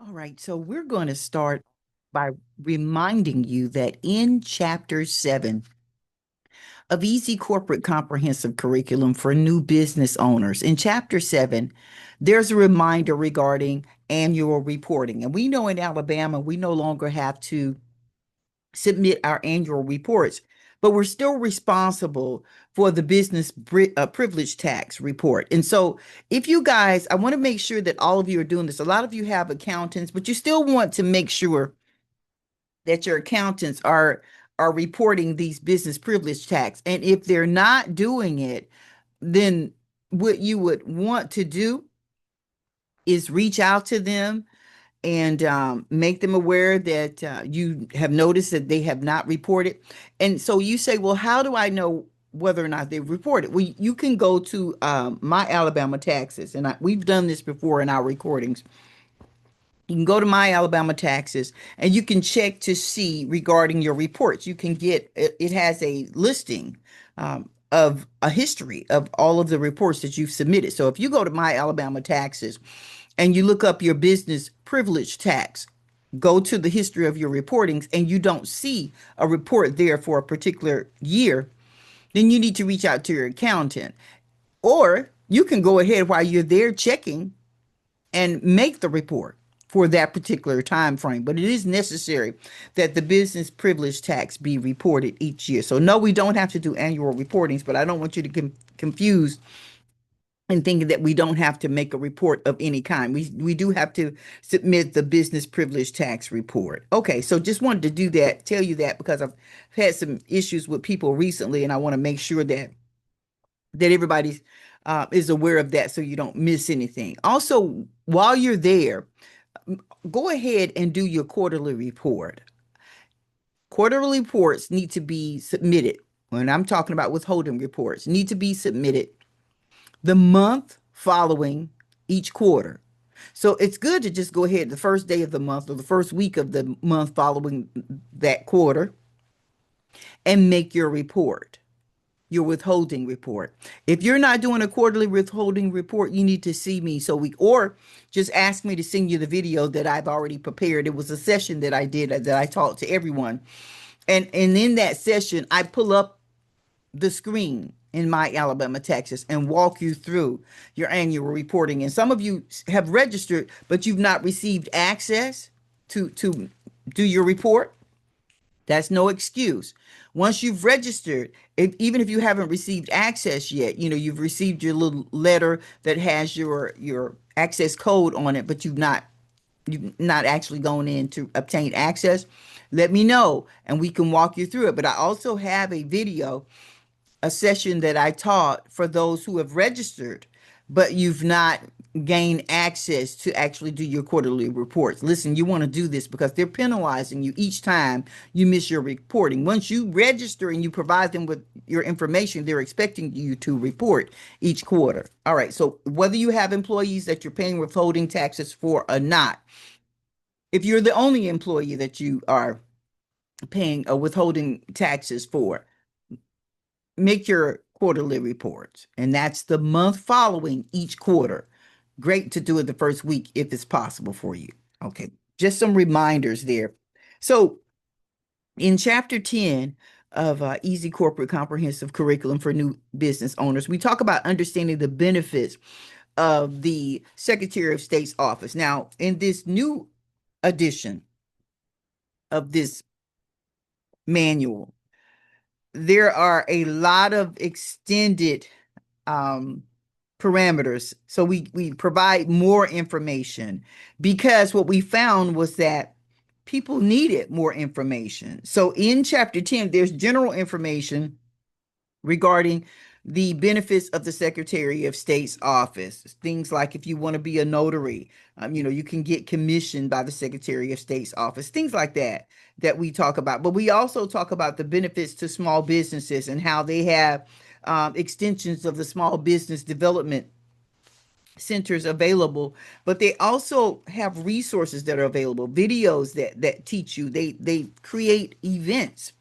All right, so we're going to start by reminding you that in Chapter 7 of Easy Corporate Comprehensive Curriculum for New Business Owners, in Chapter 7, there's a reminder regarding annual reporting. And we know in Alabama, we no longer have to submit our annual reports, but we're still responsible for the business privilege tax report. And so, if you guys, I want to make sure that all of you are doing this. A lot of you have accountants, but you still want to make sure that your accountants are reporting these business privilege tax. And if they're not doing it, then what you would want to do is reach out to them and make them aware that you have noticed that they have not reported. And so you say, well, how do I know whether or not they've reported? Well, you can go to My Alabama Taxes, and we've done this before in our recordings. You can go to My Alabama Taxes and you can check to see regarding your reports. You can get it has a listing of a history of all of the reports that you've submitted. So if you go to My Alabama Taxes and you look up your business privilege tax, go to the history of your reportings and you don't see a report there for a particular year, then you need to reach out to your accountant. Or you can go ahead while you're there checking and make the report for that particular time frame. But it is necessary that the business privilege tax be reported each year. So no, we don't have to do annual reportings, but I don't want you to confuse and thinking that we don't have to make a report of any kind. We do have to submit the business privilege tax report. Okay, so just wanted to do that, tell you that because I've had some issues with people recently, and I want to make sure that everybody is aware of that so you don't miss anything. Also, while you're there, go ahead and do your quarterly report. Quarterly reports need to be submitted. When I'm talking about withholding reports, need to be submitted the month following each quarter. So it's good to just go ahead the first day of the month or the first week of the month following that quarter and make your report, your withholding report. If you're not doing a quarterly withholding report, you need to see me or just ask me to send you the video that I've already prepared. It was a session that I did that I taught to everyone. And in that session, I pull up the screen in My Alabama Taxes and walk you through your annual reporting. And some of you have registered, but you've not received access to do your report. That's no excuse. Once you've registered, even if you haven't received access yet, you've received your little letter that has your access code on it, but you've not actually gone in to obtain access. Let me know and we can walk you through it. But I also have a video, a session that I taught for those who have registered, but you've not gained access to actually do your quarterly reports. Listen, you want to do this because they're penalizing you each time you miss your reporting. Once you register and you provide them with your information, they're expecting you to report each quarter. All right, so whether you have employees that you're paying withholding taxes for or not, if you're the only employee that you are paying withholding taxes for, make your quarterly reports, and that's the month following each quarter. Great to do it the first week if it's possible for you. Okay, just some reminders there. So, in Chapter 10 of Easy Corporate Comprehensive Curriculum for New Business Owners, we talk about understanding the benefits of the Secretary of State's office. Now, in this new edition of this manual, there are a lot of extended parameters. So we provide more information because what we found was that people needed more information. So in Chapter 10, there's general information regarding the benefits of the Secretary of State's office. Things like if you want to be a notary, you can get commissioned by the Secretary of State's office, things like that we talk about. But we also talk about the benefits to small businesses and how they have extensions of the small business development centers available, but they also have resources that are available, videos that teach you. They create events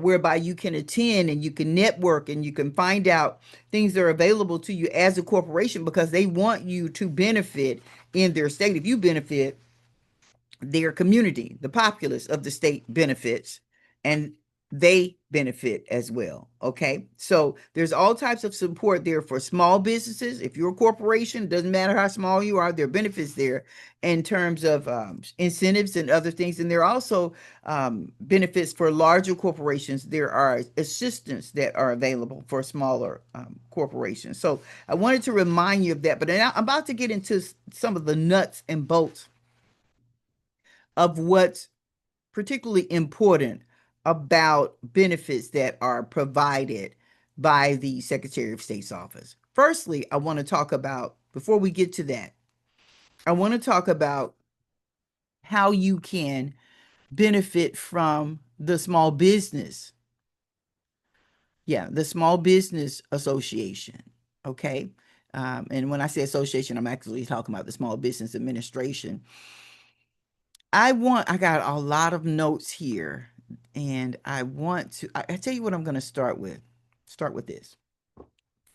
whereby you can attend and you can network and you can find out things that are available to you as a corporation because they want you to benefit in their state. If you benefit, their community, the populace of the state benefits, and they benefit as well. Okay. So there's all types of support there for small businesses. If you're a corporation, it doesn't matter how small you are, there are benefits there in terms of incentives and other things. And there are also benefits for larger corporations. There are assistance that are available for smaller corporations. So I wanted to remind you of that. But now I'm about to get into some of the nuts and bolts of what's particularly important about benefits that are provided by the Secretary of State's office. Firstly, I want to talk about, before we get to that, I want to talk about how you can benefit from the small business. Yeah, the Small Business Association. Okay. And when I say association, I'm actually talking about the Small Business Administration. I got a lot of notes here, and I tell you what I'm going to start with. Start with this.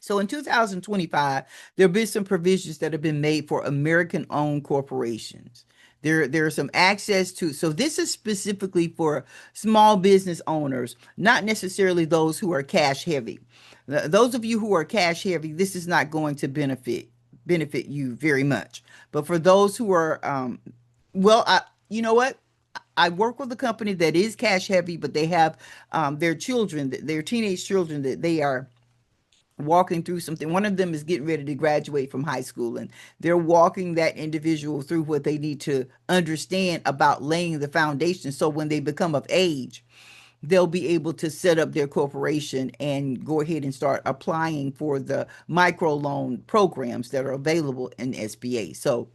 So in 2025, there have been some provisions that have been made for American-owned corporations. There are some access to, so this is specifically for small business owners, not necessarily those who are cash heavy. Those of you who are cash heavy, this is not going to benefit you very much. But for those who are, you know what? I work with a company that is cash heavy, but they have their children, their teenage children that they are walking through something. One of them is getting ready to graduate from high school, and they're walking that individual through what they need to understand about laying the foundation. So when they become of age, they'll be able to set up their corporation and go ahead and start applying for the microloan programs that are available in SBA. So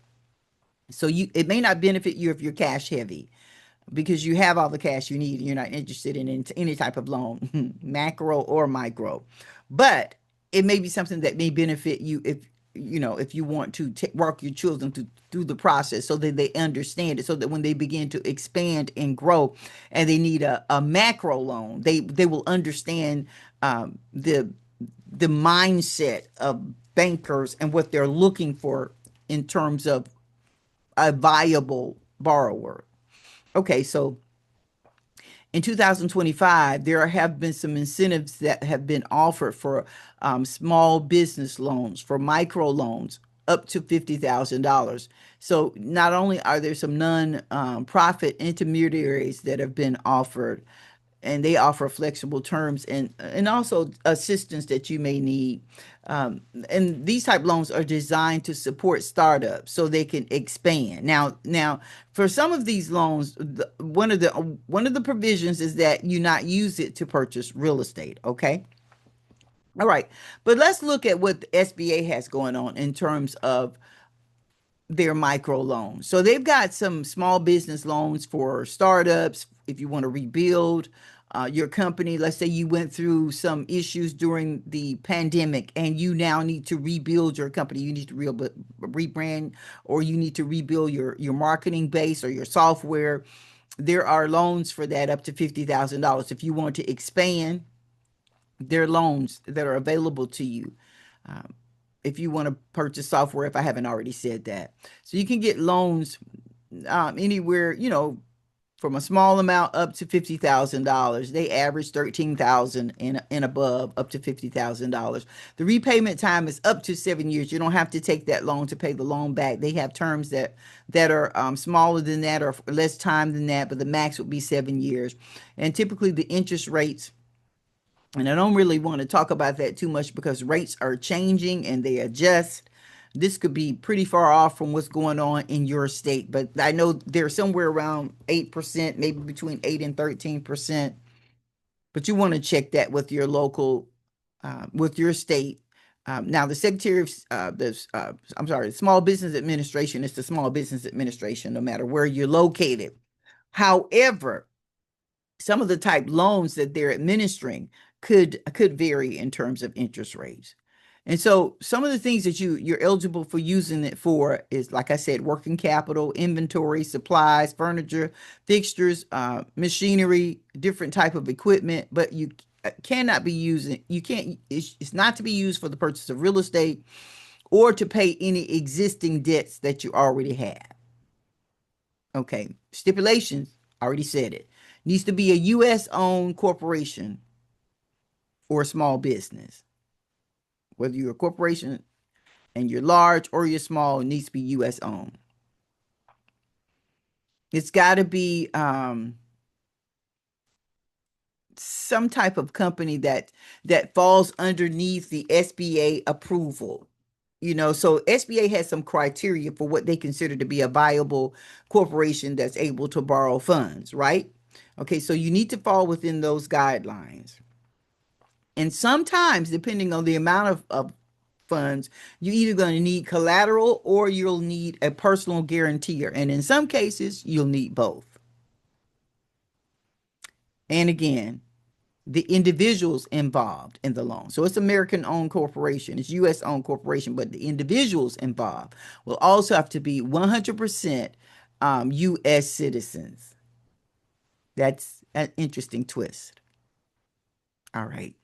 it may not benefit you if you're cash heavy, because you have all the cash you need and you're not interested in any type of loan, macro or micro. But it may be something that may benefit you if you want to work your children through the process so that they understand it, so that when they begin to expand and grow and they need a macro loan, they will understand the mindset of bankers and what they're looking for in terms of a viable borrower. Okay, so in 2025, there have been some incentives that have been offered for small business loans, for micro loans up to $50,000. So not only are there some non-profit intermediaries that have been offered, and they offer flexible terms and also assistance that you may need. And these type loans are designed to support startups so they can expand. Now, for some of these loans, one of the provisions is that you not use it to purchase real estate. Okay. All right. But let's look at what the SBA has going on in terms of their micro loans. So they've got some small business loans for startups. If you want to rebuild your company, let's say you went through some issues during the pandemic and you now need to rebuild your company. You need to rebrand, or you need to rebuild your marketing base or your software. There are loans for that up to $50,000. If you want to expand, there are loans that are available to you. If you want to purchase software, if I haven't already said that. So you can get loans anywhere, from a small amount up to $50,000. They average $13,000 and above, up to $50,000. The repayment time is up to 7 years. You don't have to take that loan to pay the loan back. They have terms that are smaller than that or less time than that, but the max would be 7 years. And typically the interest rates, and I don't really want to talk about that too much because rates are changing and they adjust. This could be pretty far off from what's going on in your state, but I know they're somewhere around 8%, maybe between 8 and 13%. But you want to check that with your local, with your state. Now, the Secretary of the Small Business Administration is the Small Business Administration, no matter where you're located. However, some of the type loans that they're administering could vary in terms of interest rates. And so some of the things that you're eligible for using it for is, like I said, working capital, inventory, supplies, furniture, fixtures, machinery, different type of equipment, but you cannot be using, you can't, it's not to be used for the purchase of real estate or to pay any existing debts that you already have. Okay. Stipulations, already said it. Needs to be a U.S. owned corporation or a small business. Whether you're a corporation and you're large or you're small, it needs to be U.S. owned. It's got to be some type of company that falls underneath the SBA approval. So SBA has some criteria for what they consider to be a viable corporation that's able to borrow funds, right? Okay, so you need to fall within those guidelines. And sometimes, depending on the amount of funds, you're either going to need collateral or you'll need a personal guarantor. And in some cases, you'll need both. And again, the individuals involved in the loan. So it's American owned corporation, it's US owned corporation, but the individuals involved will also have to be 100% US citizens. That's an interesting twist. All right.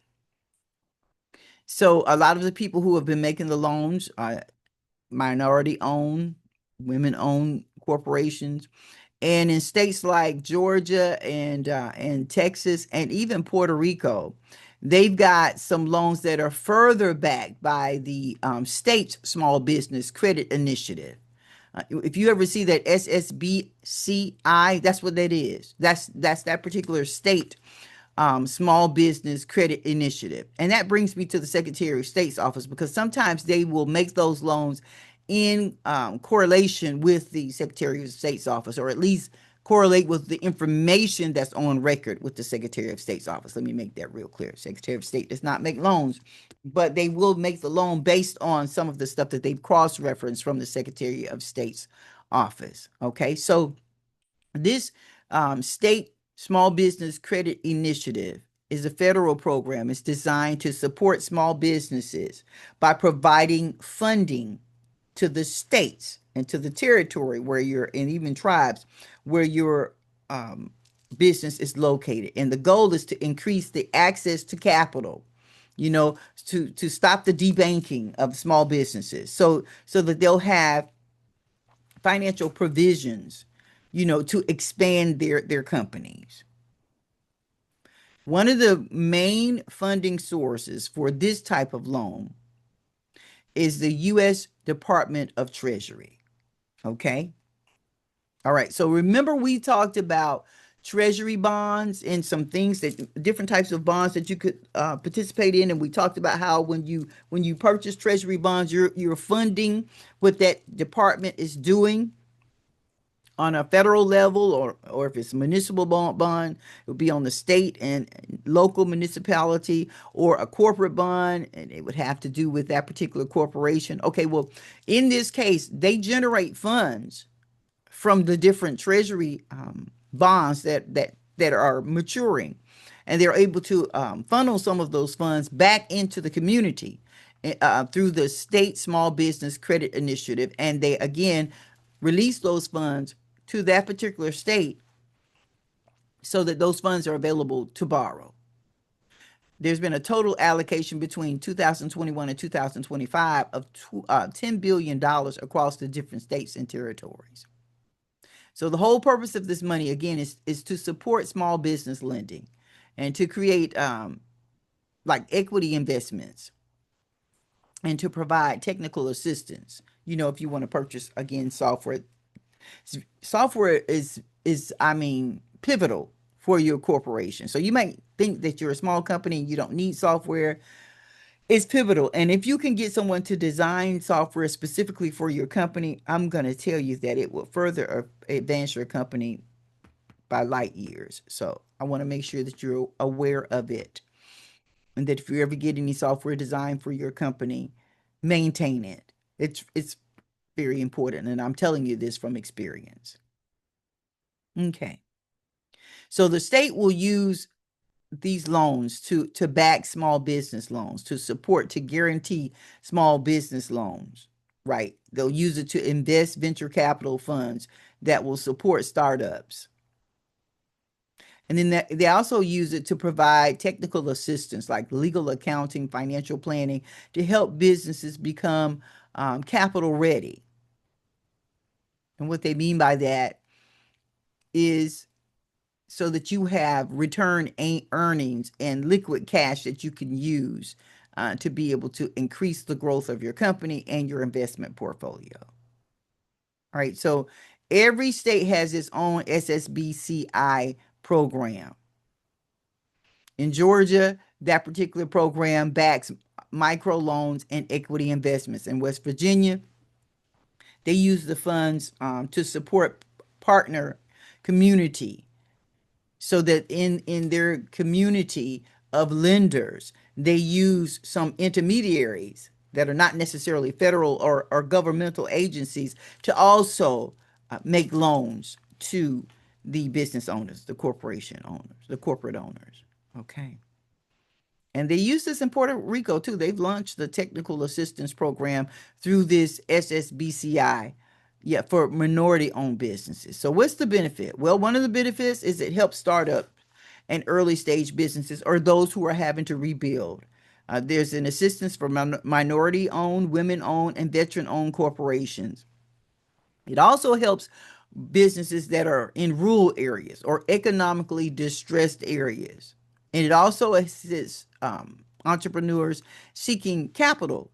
So a lot of the people who have been making the loans are minority owned, women owned corporations. And in states like Georgia and Texas and even Puerto Rico, they've got some loans that are further backed by the state's Small Business Credit Initiative. If you ever see that SSBCI, that's what that is. That's that particular state Small Business Credit Initiative. And that brings me to the Secretary of State's office because sometimes they will make those loans in correlation with the Secretary of State's office, or at least correlate with the information that's on record with the Secretary of State's office. Let me make that real clear. Secretary of State does not make loans, but they will make the loan based on some of the stuff that they've cross-referenced from the Secretary of State's office. Okay, so this state Small Business Credit Initiative is a federal program. It's designed to support small businesses by providing funding to the states and to the territory where you're, and even tribes where your business is located. And the goal is to increase the access to capital, to stop the debanking of small businesses, so that they'll have financial provisions, to expand their companies. One of the main funding sources for this type of loan is the U.S. Department of Treasury. Okay. All right. So remember we talked about treasury bonds and some things that different types of bonds that you could participate in, and we talked about how when you purchase treasury bonds, you're funding what that department is doing on a federal level, or if it's a municipal bond, it would be on the state and local municipality, or a corporate bond, and it would have to do with that particular corporation. Okay, well, in this case, they generate funds from the different treasury bonds that are maturing, and they're able to funnel some of those funds back into the community through the state Small Business Credit Initiative, and they again release those funds to that particular state so that those funds are available to borrow. There's been a total allocation between 2021 and 2025 of $10 billion across the different states and territories. So the whole purpose of this money, again, is to support small business lending and to create like equity investments and to provide technical assistance. If you want to purchase, again, software. Software is pivotal for your corporation. So you might think that you're a small company and you don't need software. It's pivotal. And if you can get someone to design software specifically for your company, I'm going to tell you that it will further advance your company by light years. So I want to make sure that you're aware of it. And that if you ever get any software designed for your company, maintain it. It's very important. And I'm telling you this from experience. Okay. So the state will use these loans to back small business loans, to support, to guarantee small business loans, right? They'll use it to invest venture capital funds that will support startups. And then they also use it to provide technical assistance like legal accounting, financial planning, to help businesses become capital ready. And what they mean by that is so that you have return earnings and liquid cash that you can use to be able to increase the growth of your company and your investment portfolio. All right, so every state has its own SSBCI program. In Georgia, that particular program backs microloans and equity investments. In West Virginia, they use the funds to support partner community so that in their community of lenders, they use some intermediaries that are not necessarily federal or governmental agencies to also make loans to the business owners, the corporation owners, the corporate owners. Okay. And they use this in Puerto Rico too. They've launched the technical assistance program through this SSBCI, yeah, for minority-owned businesses. So what's the benefit? Well, one of the benefits is it helps startup and early-stage businesses or those who are having to rebuild. There's an assistance for minority-owned, women-owned, and veteran-owned corporations. It also helps businesses that are in rural areas or economically distressed areas. And it also assists entrepreneurs seeking capital,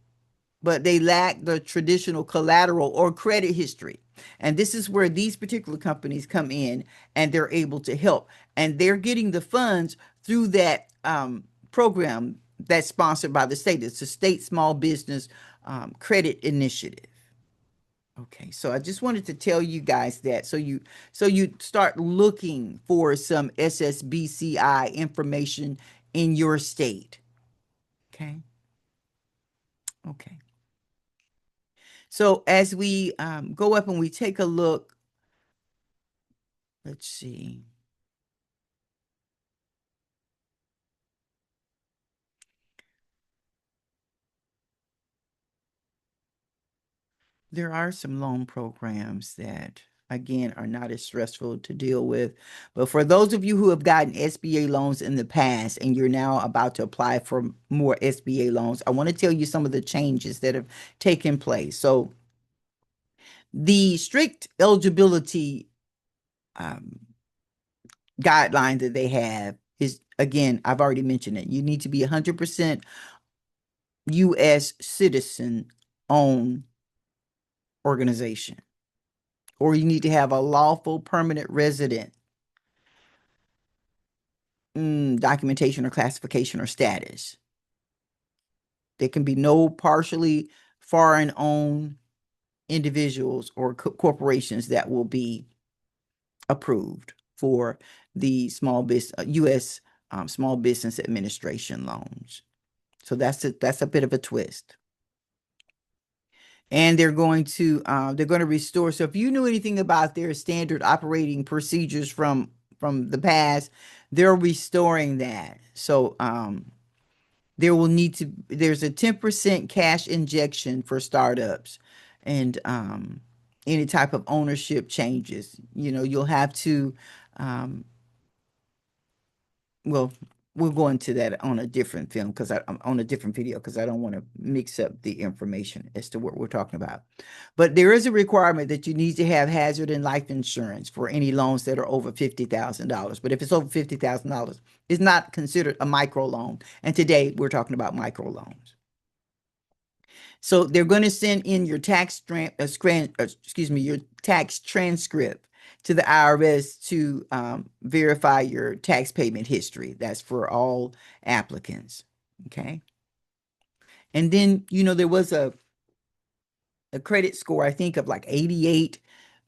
but they lack the traditional collateral or credit history. And this is where these particular companies come in and they're able to help. And they're getting the funds through that program that's sponsored by the state. It's a state small business credit initiative. Okay, so I just wanted to tell you guys that so you start looking for some SSBCI information in your state. Okay. Okay. So as we go up and we take a look, let's see. There are some loan programs that, again, are not as stressful to deal with. But for those of you who have gotten SBA loans in the past and you're now about to apply for more SBA loans, I want to tell you some of the changes that have taken place. So the strict eligibility guideline that they have is, again, I've already mentioned it. You need to be 100% U.S. citizen owned organization, or you need to have a lawful permanent resident documentation or classification or status. There can be no partially foreign owned individuals or corporations that will be approved for the small business U.S. Small Business Administration loans. So that's a bit of a twist. And they're going to restore. So if you knew anything about their standard operating procedures from the past, they're restoring that. So there's a 10% cash injection for startups and any type of ownership changes. You'll have to well, we'll go into that on a different film because I'm on a different video because I don't want to mix up the information as to what we're talking about. But there is a requirement that you need to have hazard and life insurance for any loans that are over $50,000. But if it's over $50,000, it's not considered a micro loan. And today we're talking about micro loans. So they're going to send in your your tax transcript to the IRS to verify your tax payment history. That's for all applicants. Okay. And then, there was a credit score, I think, of like 88.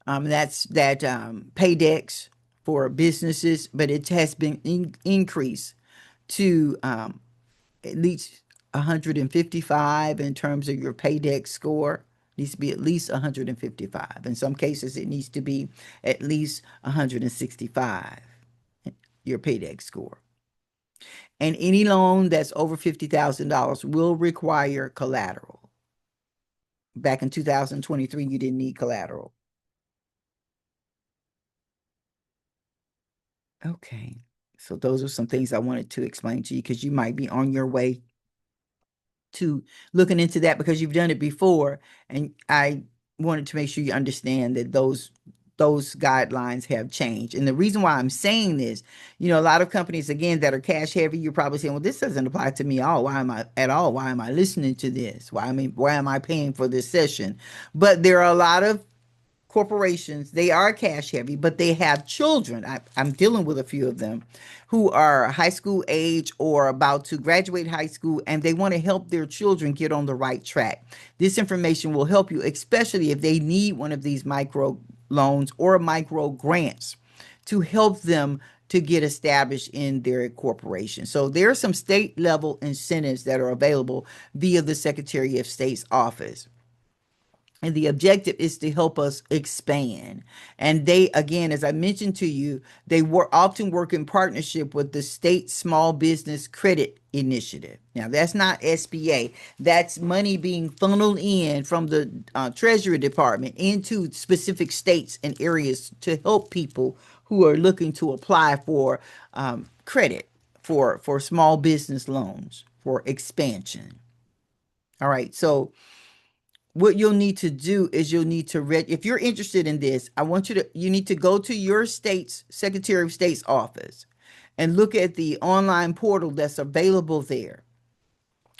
That's that Paydex for businesses, but it has been increased to at least 155 in terms of your Paydex score. It needs to be at least 155. In some cases, it needs to be at least 165, your Paydex score. And any loan that's over $50,000 will require collateral. Back in 2023, you didn't need collateral. Okay. So those are some things I wanted to explain to you because you might be on your way to looking into that because you've done it before. And I wanted to make sure you understand that those those guidelines have changed. And the reason why I'm saying this, a lot of companies, again, that are cash heavy, you're probably saying, well, this doesn't apply to me all. Why am I at all? Why am I listening to this? Why am I paying for this session? But there are a lot of corporations, they are cash heavy, but they have children. I'm dealing with a few of them who are high school age or about to graduate high school, and they want to help their children get on the right track. This information will help you, especially if they need one of these micro loans or micro grants to help them to get established in their corporation. So there are some state level incentives that are available via the Secretary of State's office. And the objective is to help us expand. And they, again, as I mentioned to you, they often work in partnership with the State Small Business Credit Initiative. Now, that's not SBA. That's money being funneled in from the Treasury Department into specific states and areas to help people who are looking to apply for credit for small business loans for expansion. All right, so what you'll need to do is you'll need to if you're interested in this, you need to go to your state's Secretary of State's office and look at the online portal that's available there.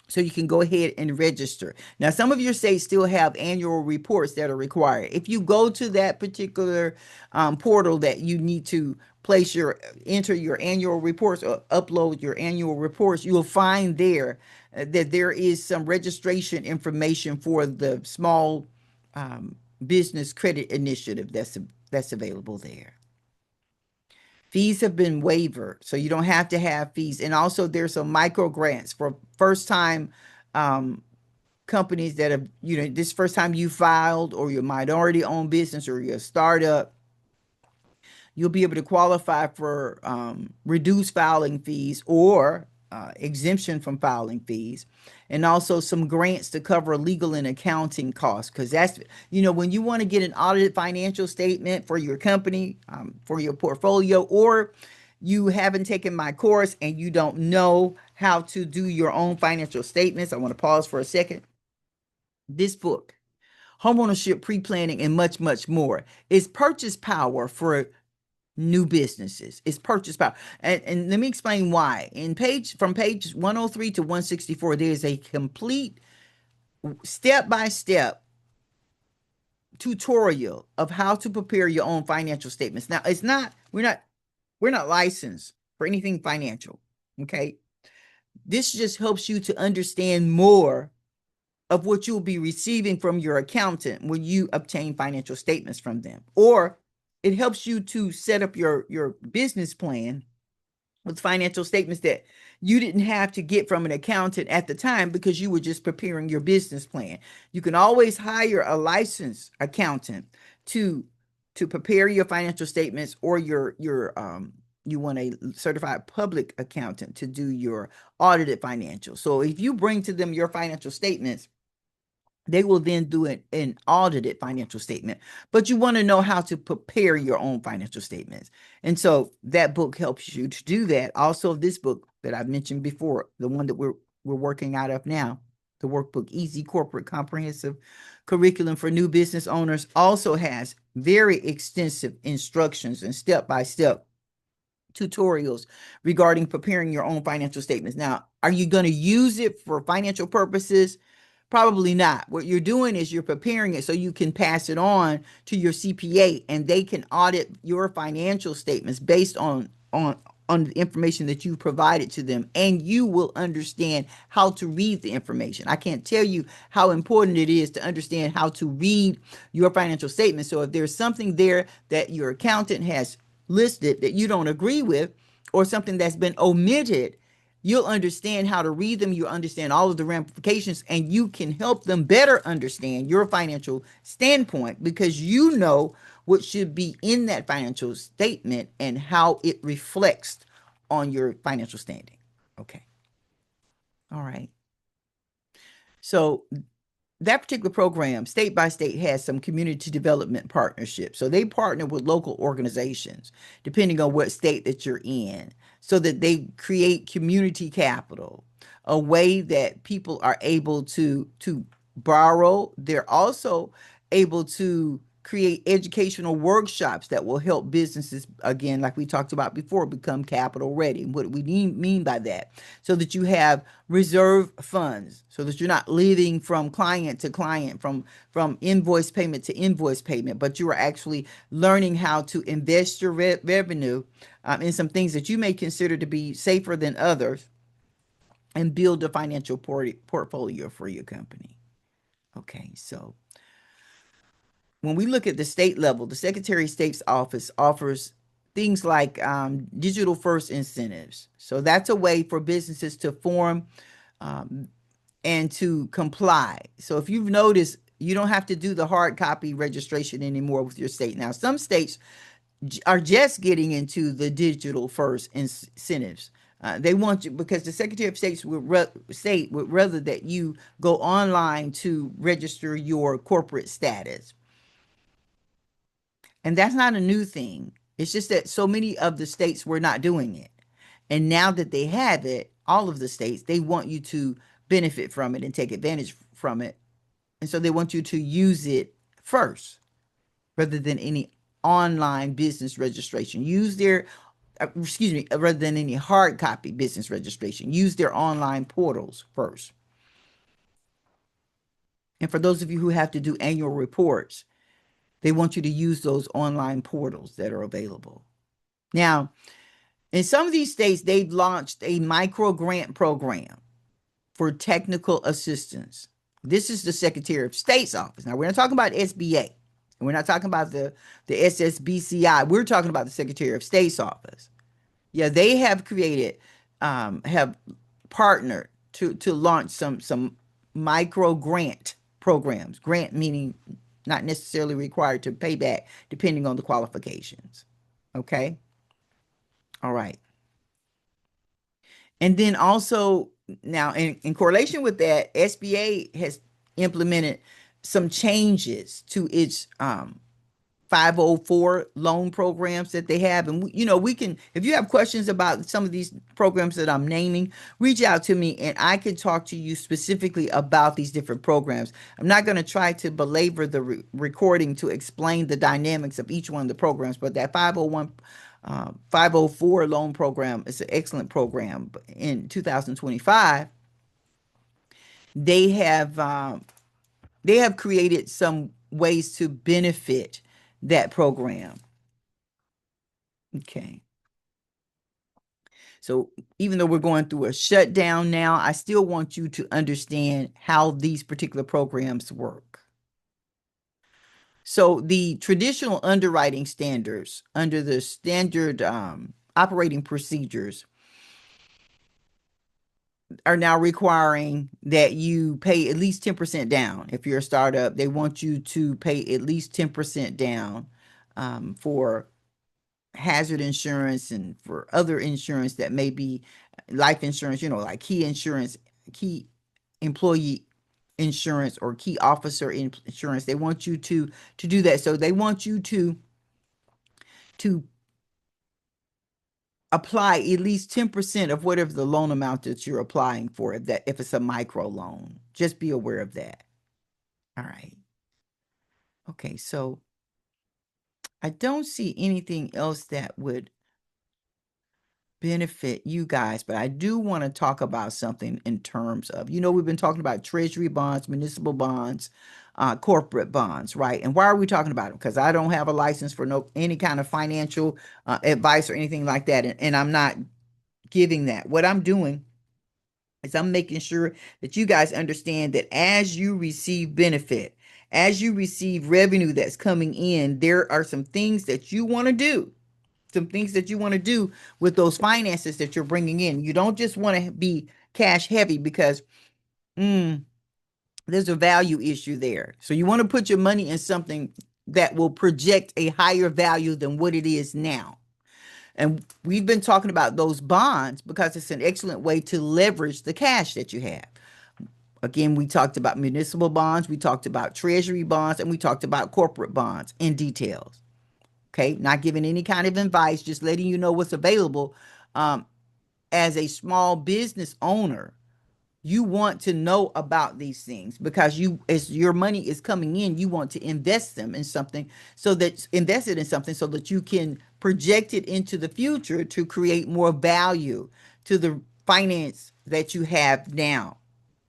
So you can go ahead and register. Now, some of your states still have annual reports that are required. If you go to that particular portal that you need to enter your annual reports or upload your annual reports, you will find there that there is some registration information for the Small Business Credit Initiative that's available there. Fees have been waived, so you don't have to have fees. And also there's some micro grants for first time companies that have, this first time you filed, or your minority owned business, or your startup. You'll be able to qualify for reduced filing fees or exemption from filing fees, and also some grants to cover legal and accounting costs. Because that's, when you want to get an audited financial statement for your company, for your portfolio, or you haven't taken my course and you don't know how to do your own financial statements, I want to pause for a second. This book, Homeownership Pre-Planning and Much, Much More, is purchase power for new businesses. It's purchase power. And let me explain why. From page 103 to 164, there's a complete step-by-step tutorial of how to prepare your own financial statements. Now, we're not licensed for anything financial. Okay. This just helps you to understand more of what you'll be receiving from your accountant when you obtain financial statements from them. Or it helps you to set up your business plan with financial statements that you didn't have to get from an accountant at the time because you were just preparing your business plan. You can always hire a licensed accountant to prepare your financial statements, or you want a certified public accountant to do your audited financials. So if you bring to them your financial statements, they will then do an audited financial statement, but you want to know how to prepare your own financial statements. And so that book helps you to do that. Also, this book that I've mentioned before, the one that we're working out of now, the Workbook, Easy Corporate Comprehensive Curriculum for New Business Owners, also has very extensive instructions and step-by-step tutorials regarding preparing your own financial statements. Now, are you going to use it for financial purposes? Probably not. What you're doing is you're preparing it so you can pass it on to your CPA, and they can audit your financial statements based on the information that you provided to them, and you will understand how to read the information. I can't tell you how important it is to understand how to read your financial statement. So if there's something there that your accountant has listed that you don't agree with, or something that's been omitted, you'll understand how to read them. You understand all of the ramifications, and you can help them better understand your financial standpoint because you know what should be in that financial statement and how it reflects on your financial standing. Okay. All right. So that particular program, state by state, has some community development partnerships. So they partner with local organizations, depending on what state that you're in, so that they create community capital, a way that people are able to borrow. They're also able to create educational workshops that will help businesses, again, like we talked about before, become capital ready. And what we mean by that, so that you have reserve funds, so that you're not living from client to client, from invoice payment to invoice payment, but you are actually learning how to invest your revenue in some things that you may consider to be safer than others, and build a financial portfolio for your company. Okay, so when we look at the state level, the Secretary of State's office offers things like digital first incentives. So that's a way for businesses to form and to comply. So if you've noticed, you don't have to do the hard copy registration anymore with your state. Now, some states are just getting into the digital first incentives. They want you, because the Secretary of State would rather that you go online to register your corporate status. And that's not a new thing. It's just that so many of the states were not doing it. And now that they have it, all of the states, they want you to benefit from it and take advantage from it. And so they want you to use it first rather than any online business registration. Use their, rather than any hard copy business registration. Use their online portals first. And for those of you who have to do annual reports, they want you to use those online portals that are available. Now, in some of these states, they've launched a micro grant program for technical assistance. This is the Secretary of State's office. Now, we're not talking about SBA, and we're not talking about the SSBCI. We're talking about the Secretary of State's office. Yeah, they have created, have partnered to launch some micro grant programs. Grant meaning not necessarily required to pay back, depending on the qualifications. Okay. All right. And then also, now in correlation with that, SBA has implemented some changes to its 504 loan programs that they have. And, we can, if you have questions about some of these programs that I'm naming, reach out to me and I can talk to you specifically about these different programs. I'm not going to try to belabor the recording to explain the dynamics of each one of the programs, but that 504 loan program is an excellent program. In 2025, they have created some ways to benefit that program. Okay. So even though we're going through a shutdown now, I still want you to understand how these particular programs work. So the traditional underwriting standards under the standard operating procedures are now requiring that you pay at least 10% down. If you're a startup, they want you to pay at least 10% down for hazard insurance and for other insurance that may be life insurance, like key insurance, key employee insurance, or key officer insurance. They want you to do that. So they want you to apply at least 10% of whatever the loan amount that you're applying for, if it's a micro loan. Just be aware of that. All right. Okay, so I don't see anything else that would benefit you guys, but I do want to talk about something in terms of, we've been talking about treasury bonds, municipal bonds, corporate bonds, right? And why are we talking about them? Because I don't have a license for any kind of financial advice or anything like that, and I'm not giving that. What I'm doing is I'm making sure that you guys understand that as you receive benefit, as you receive revenue that's coming in, there are some things that you want to do. Some things that you want to do with those finances that you're bringing in. You don't just want to be cash heavy, because there's a value issue there. So you want to put your money in something that will project a higher value than what it is now. And we've been talking about those bonds because it's an excellent way to leverage the cash that you have. Again, we talked about municipal bonds, we talked about treasury bonds, and we talked about corporate bonds in details. Okay, not giving any kind of advice, just letting you know what's available. As a small business owner, You want to know about these things because as your money is coming in, you want to invest them in something invest it in something so that you can project it into the future to create more value to the finance that you have now,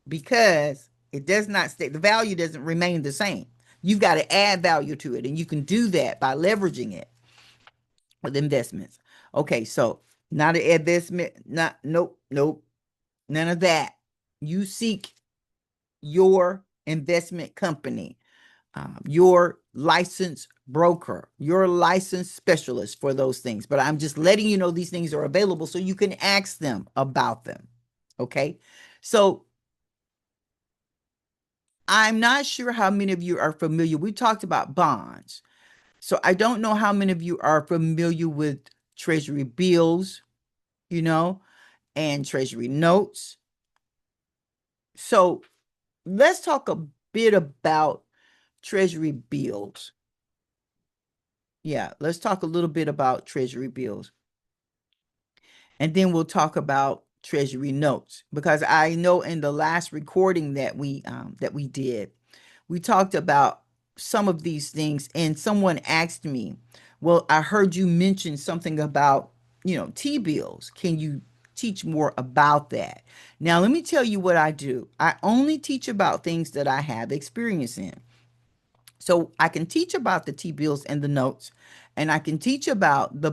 because it does not stay, the value doesn't remain the same. You've got to add value to it, and you can do that by leveraging it with investments. Okay, so not an investment, not nope, nope, none of that. You seek your investment company, your licensed broker, your licensed specialist for those things. But I'm just letting you know these things are available so you can ask them about them. Okay, so I'm not sure how many of you are familiar. We talked about bonds. So I don't know how many of you are familiar with treasury bills, you know, and treasury notes. So let's talk a bit about treasury bills. Yeah, let's talk a little bit about treasury bills. And then we'll talk about treasury notes, because I know in the last recording that we did, we talked about some of these things, and someone asked me, well, I heard you mention something about, T-bills. Can you teach more about that? Now, let me tell you what I do. I only teach about things that I have experience in. So I can teach about the T-bills and the notes, and I can teach about the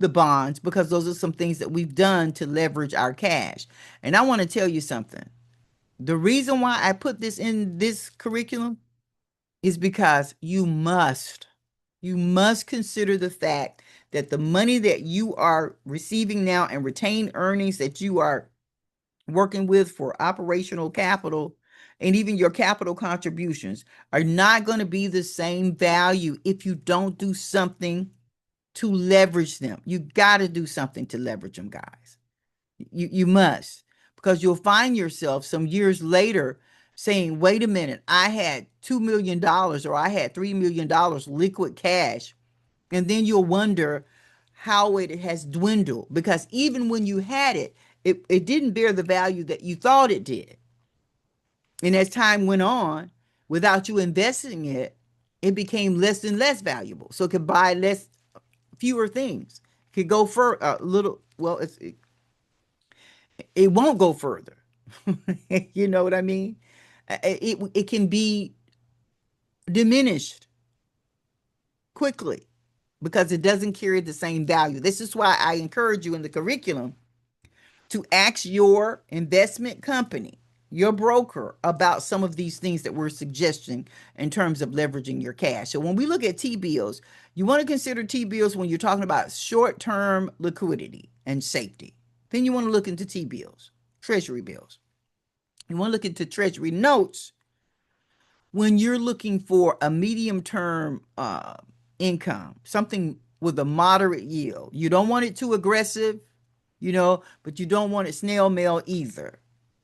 bonds, because those are some things that we've done to leverage our cash. And I want to tell you something. The reason why I put this in this curriculum is because you must consider the fact that the money that you are receiving now and retained earnings that you are working with for operational capital and even your capital contributions are not going to be the same value if you don't do something to leverage them. You got to do something to leverage them, guys. You must, because you'll find yourself some years later saying, wait a minute, I had $2 million or I had $3 million liquid cash. And then you'll wonder how it has dwindled, because even when you had it, it didn't bear the value that you thought it did. And as time went on, without you investing it, it became less and less valuable. So it could buy fewer things. It could go for a little, well, it won't go further. You know what I mean? It can be diminished quickly because it doesn't carry the same value. This is why I encourage you in the curriculum to ask your investment company, your broker, about some of these things that we're suggesting in terms of leveraging your cash. So when we look at T-bills, you want to consider T-bills when you're talking about short-term liquidity and safety. Then you want to look into T-bills, treasury bills. You want to look into treasury notes when you're looking for a medium-term income, something with a moderate yield. You don't want it too aggressive, but you don't want it snail mail either.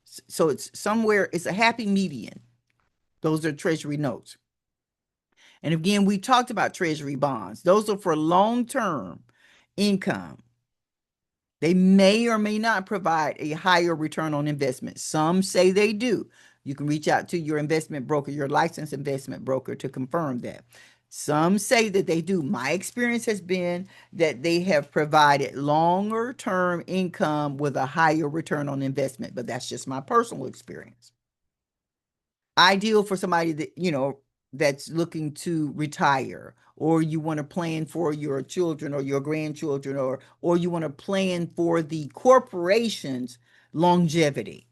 So it's somewhere, it's a happy median. Those are treasury notes. And again, we talked about treasury bonds. Those are for long-term income. They may or may not provide a higher return on investment. Some say they do. You can reach out to your investment broker, your licensed investment broker, to confirm that. Some say that they do. My experience has been that they have provided longer term income with a higher return on investment, but that's just my personal experience. Ideal for somebody that, that's looking to retire, or you want to plan for your children or your grandchildren, or you want to plan for the corporation's longevity,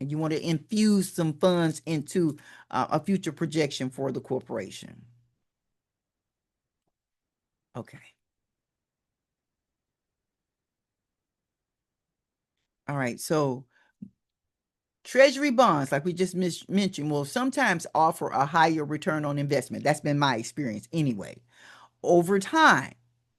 and you want to infuse some funds into a future projection for the corporation. Okay. All right. So treasury bonds, like we just mentioned, will sometimes offer a higher return on investment. That's been my experience anyway, over time,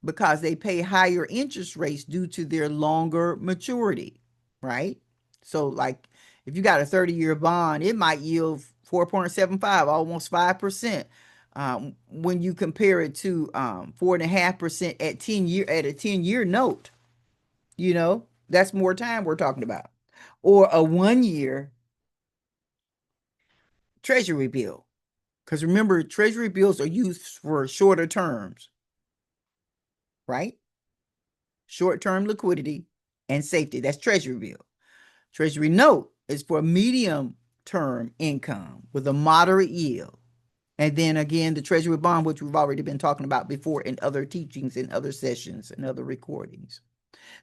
because they pay higher interest rates due to their longer maturity, right? So like if you got a 30-year bond, it might yield 4.75, almost 5%. When you compare it to 4.5% at 10-year at a 10-year note, that's more time we're talking about. or a 1 year treasury bill. Because remember, treasury bills are used for shorter terms, right? Short-term liquidity and safety. That's treasury bill. Treasury note is for medium term income with a moderate yield. And then again, the treasury bond, which we've already been talking about before in other teachings, in other sessions, and other recordings.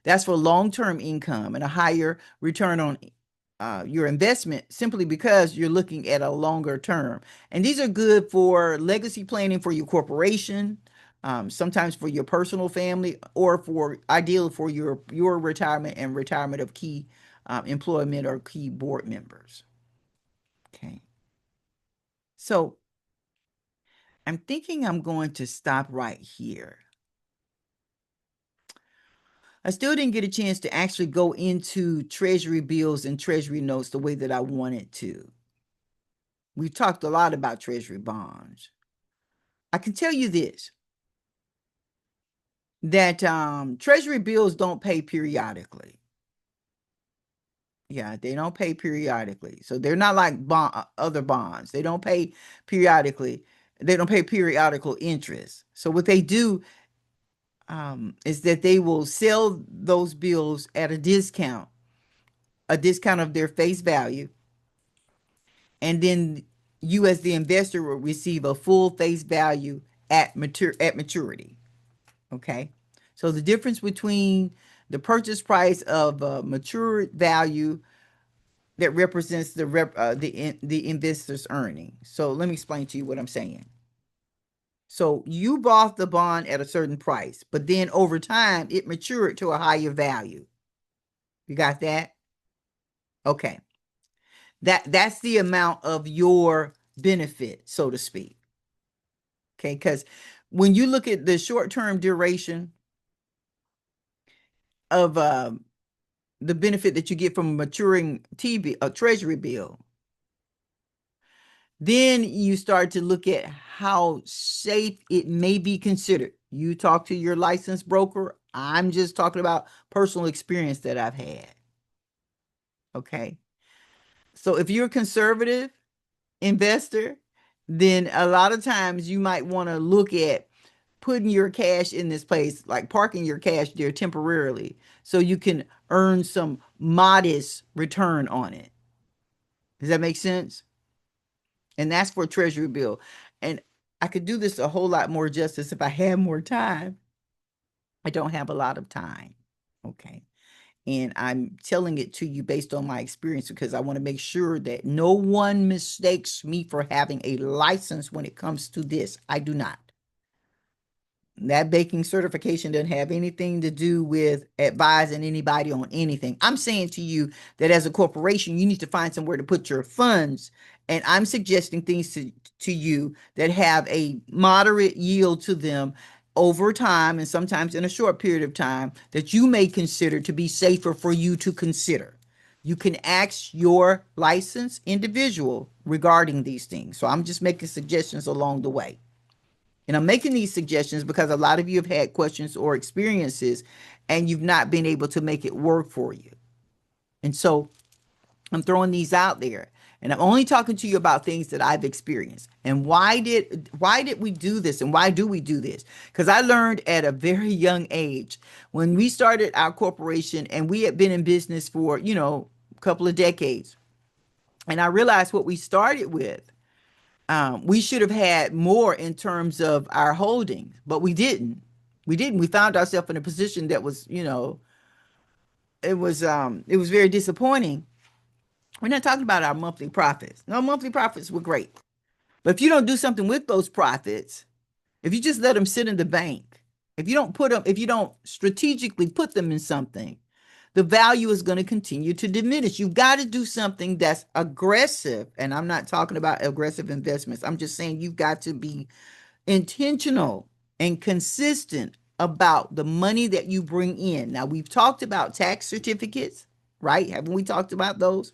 That's for long-term income and a higher return on your investment simply because you're looking at a longer term. And these are good for legacy planning for your corporation, sometimes for your personal family, or for ideal for your retirement and retirement of key employment or key board members. Okay. So I'm thinking I'm going to stop right here. I still didn't get a chance to actually go into treasury bills and treasury notes the way that I wanted to. We've talked a lot about treasury bonds. I can tell you this, that treasury bills don't pay periodically. Yeah, they don't pay periodically. So they're not like other bonds. They don't pay periodically. They don't pay periodical interest. So what they do is that they will sell those bills at a discount of their face value, and then you as the investor will receive a full face value at maturity. Okay, so the difference between the purchase price of a mature value that represents the investor's earning. So let me explain to you what I'm saying. So you bought the bond at a certain price, but then over time it matured to a higher value. You got that? Okay. That's the amount of your benefit, so to speak. Okay, because when you look at the short-term duration of the benefit that you get from a maturing a treasury bill, then you start to look at how safe it may be considered. You talk to your licensed broker. I'm just talking about personal experience that I've had. Okay. So if you're a conservative investor, then a lot of times you might want to look at putting your cash in this place, like parking your cash there temporarily, so you can earn some modest return on it. Does that make sense? And that's for a treasury bill. And I could do this a whole lot more justice if I had more time. I don't have a lot of time. Okay. And I'm telling it to you based on my experience because I want to make sure that no one mistakes me for having a license when it comes to this. I do not. That banking certification doesn't have anything to do with advising anybody on anything. I'm saying to you that as a corporation, you need to find somewhere to put your funds. And I'm suggesting things to you that have a moderate yield to them over time and sometimes in a short period of time that you may consider to be safer for you to consider. You can ask your licensed individual regarding these things. So I'm just making suggestions along the way. And I'm making these suggestions because a lot of you have had questions or experiences and you've not been able to make it work for you. And so I'm throwing these out there. And I'm only talking to you about things that I've experienced. And why did we do this? And why do we do this? Because I learned at a very young age when we started our corporation and we had been in business for, a couple of decades. And I realized what we started with, we should have had more in terms of our holdings, but we didn't. We didn't. We found ourselves in a position that was, it was very disappointing. We're not talking about our monthly profits. No, monthly profits were great. But if you don't do something with those profits, if you just let them sit in the bank, if you don't strategically put them in something, the value is going to continue to diminish. You've got to do something that's aggressive. And I'm not talking about aggressive investments. I'm just saying you've got to be intentional and consistent about the money that you bring in. Now, we've talked about tax certificates, right? Haven't we talked about those?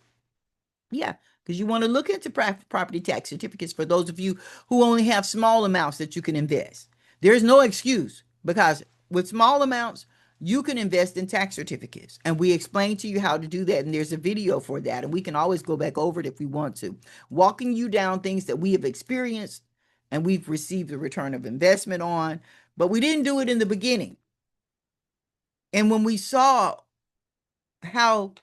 Yeah, because you want to look into property tax certificates for those of you who only have small amounts that you can invest. There's no excuse because with small amounts, you can invest in tax certificates. And we explain to you how to do that. And there's a video for that. And we can always go back over it if we want to. Walking you down things that we have experienced and we've received a return of investment on, but we didn't do it in the beginning. And when we saw how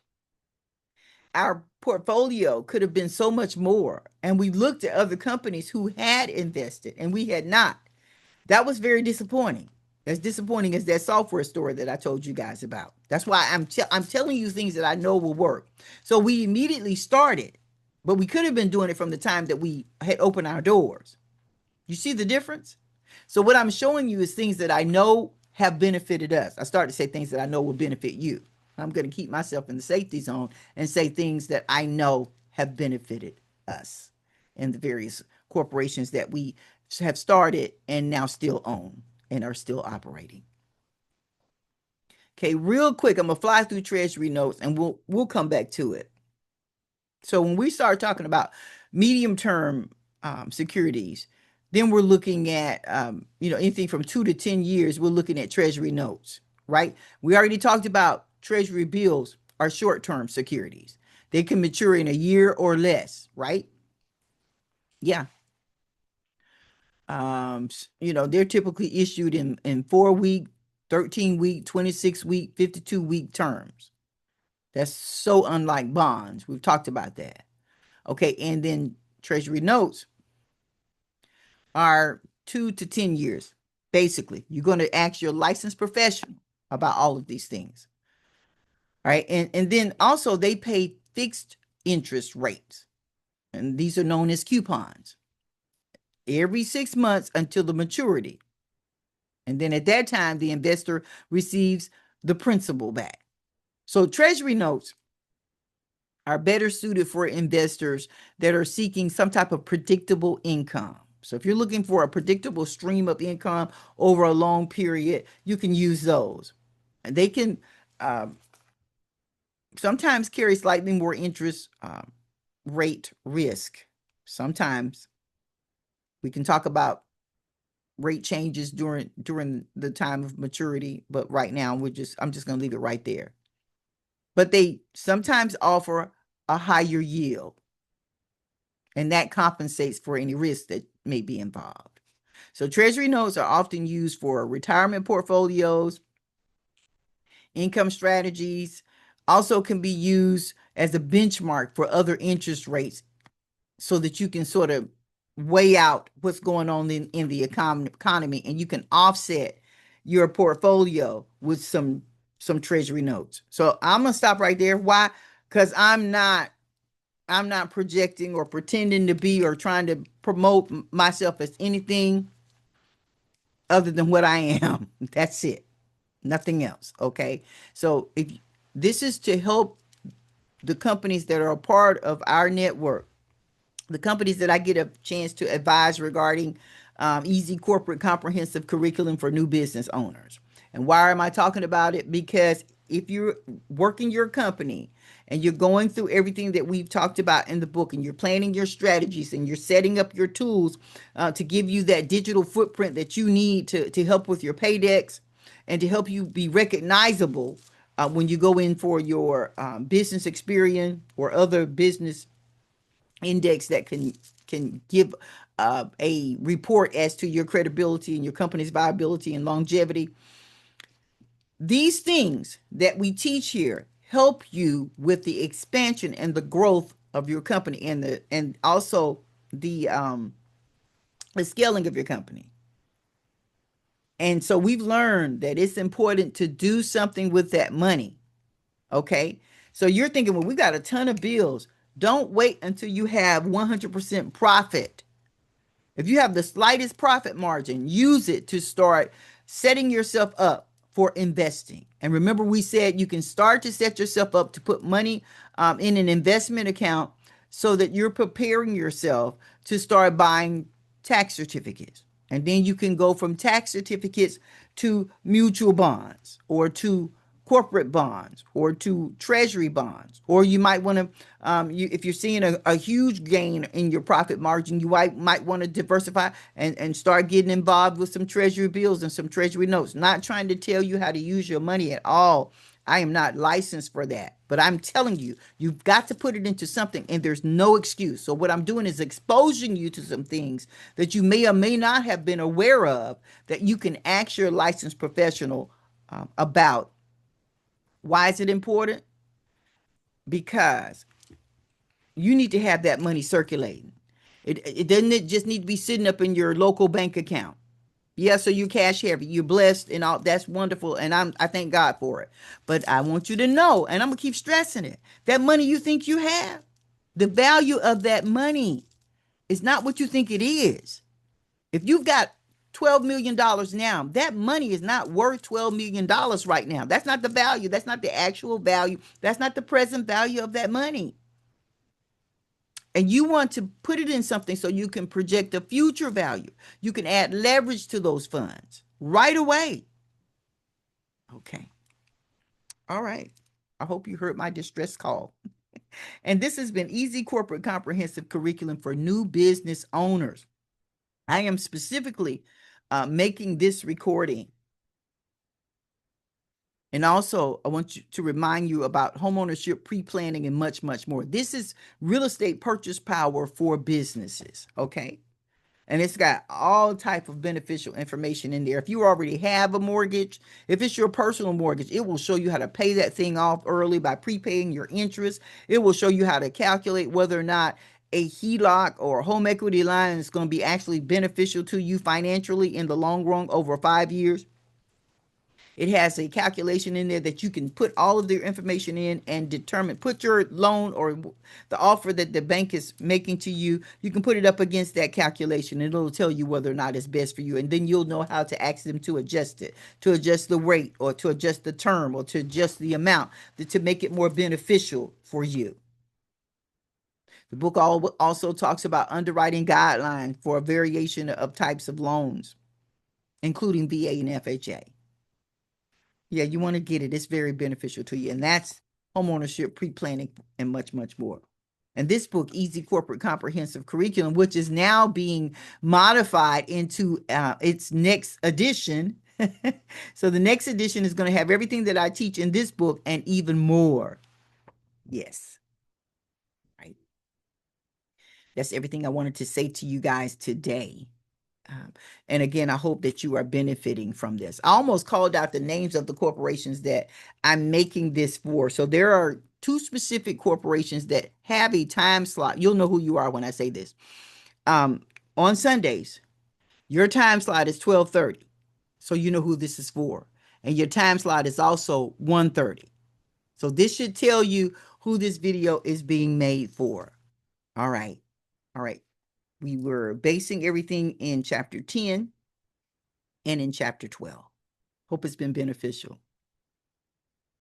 our portfolio could have been so much more, and we looked at other companies who had invested and we had not, that was very disappointing. As disappointing as that software story that I told you guys about. That's why I'm telling you things that I know will work. So we immediately started, but we could have been doing it from the time that we had opened our doors. You see the difference? So what I'm showing you is things that I know have benefited us. I started to say things that I know will benefit you. I'm going to keep myself in the safety zone and say things that I know have benefited us and the various corporations that we have started and now still own and are still operating. Okay, real quick, I'm gonna fly through Treasury notes and we'll come back to it. So when we start talking about medium-term securities, then we're looking at anything from 2 to 10 years. We're looking at Treasury notes, right? We already talked about Treasury bills are short-term securities. They can mature in a year or less, right? Yeah. They're typically issued in 4-week, 13-week, 26-week, 52-week terms. That's so unlike bonds. We've talked about that. Okay, and then Treasury notes are 2 to 10 years. Basically, you're going to ask your licensed professional about all of these things. All right, and then also they pay fixed interest rates, and these are known as coupons, every 6 months until the maturity. And then at that time, the investor receives the principal back. So Treasury notes are better suited for investors that are seeking some type of predictable income. So if you're looking for a predictable stream of income over a long period, you can use those. And they can sometimes carry slightly more interest rate risk. Sometimes we can talk about rate changes during the time of maturity, but right now I'm just going to leave it right there. But they sometimes offer a higher yield, and that compensates for any risk that may be involved. So Treasury notes are often used for retirement portfolios, income strategies, also can be used as a benchmark for other interest rates so that you can sort of weigh out what's going on in the economy, and you can offset your portfolio with some Treasury notes. So I'm going to stop right there. Why? Because I'm not projecting or pretending to be or trying to promote myself as anything other than what I am. That's it. Nothing else. Okay. So if this is to help the companies that are a part of our network, the companies that I get a chance to advise regarding easy corporate comprehensive curriculum for new business owners. And why am I talking about it? Because if you're working your company and you're going through everything that we've talked about in the book, and you're planning your strategies and you're setting up your tools to give you that digital footprint that you need to help with your pay decks and to help you be recognizable when you go in for your business experience or other business index that can give a report as to your credibility and your company's viability and longevity. These things that we teach here help you with the expansion and the growth of your company and also the scaling of your company. And so we've learned that it's important to do something with that money. Okay. So you're thinking, well, we got a ton of bills. Don't wait until you have 100% profit. If you have the slightest profit margin, use it to start setting yourself up for investing. And remember, we said you can start to set yourself up to put money in an investment account so that you're preparing yourself to start buying tax certificates. And then you can go from tax certificates to mutual bonds or to corporate bonds or to treasury bonds, or you might want to, if you're seeing a huge gain in your profit margin, you might want to diversify and start getting involved with some treasury bills and some treasury notes. Not trying to tell you how to use your money at all. I am not licensed for that, but I'm telling you, you've got to put it into something, and there's no excuse. So what I'm doing is exposing you to some things that you may or may not have been aware of that you can ask your licensed professional about. Why is it important? Because you need to have that money circulating. It doesn't just need to be sitting up in your local bank account. Yeah, so you cash heavy, you're blessed and all that's wonderful, and I thank God for it. But I want you to know, and I'm gonna keep stressing it, that money you think you have, the value of that money is not what you think it is. If you've got $12 million now, that money is not worth $12 million right now. That's not the value. That's not the actual value. That's not the present value of that money. And you want to put it in something so you can project a future value. You can add leverage to those funds right away. Okay. All right. I hope you heard my distress call. And this has been Easy Corporate Comprehensive Curriculum for New Business Owners. I am specifically making this recording. And also, I want to remind you about homeownership, pre-planning, and much, much more. This is real estate purchase power for businesses, okay? And it's got all type of beneficial information in there. If you already have a mortgage, if it's your personal mortgage, it will show you how to pay that thing off early by prepaying your interest. It will show you how to calculate whether or not a HELOC or a home equity line is going to be actually beneficial to you financially in the long run over 5 years. It has a calculation in there that you can put all of their information in and determine, put your loan or the offer that the bank is making to you. You can put it up against that calculation and it'll tell you whether or not it's best for you. And then you'll know how to ask them to adjust it, to adjust the rate or to adjust the term or to adjust the amount to make it more beneficial for you. The book also talks about underwriting guidelines for a variation of types of loans, including VA and FHA. Yeah, you want to get it. It's very beneficial to you. And that's homeownership, pre-planning, and much, much more. And this book, Easy Corporate Comprehensive Curriculum, which is now being modified into its next edition. So the next edition is going to have everything that I teach in this book and even more. Yes. Right. That's everything I wanted to say to you guys today. And again, I hope that you are benefiting from this. I almost called out the names of the corporations that I'm making this for. So there are 2 specific corporations that have a time slot. You'll know who you are when I say this. On Sundays, your time slot is 12:30. So you know who this is for. And your time slot is also 1:30. So this should tell you who this video is being made for. All right. All right. We were basing everything in chapter 10 and in chapter 12. Hope it's been beneficial.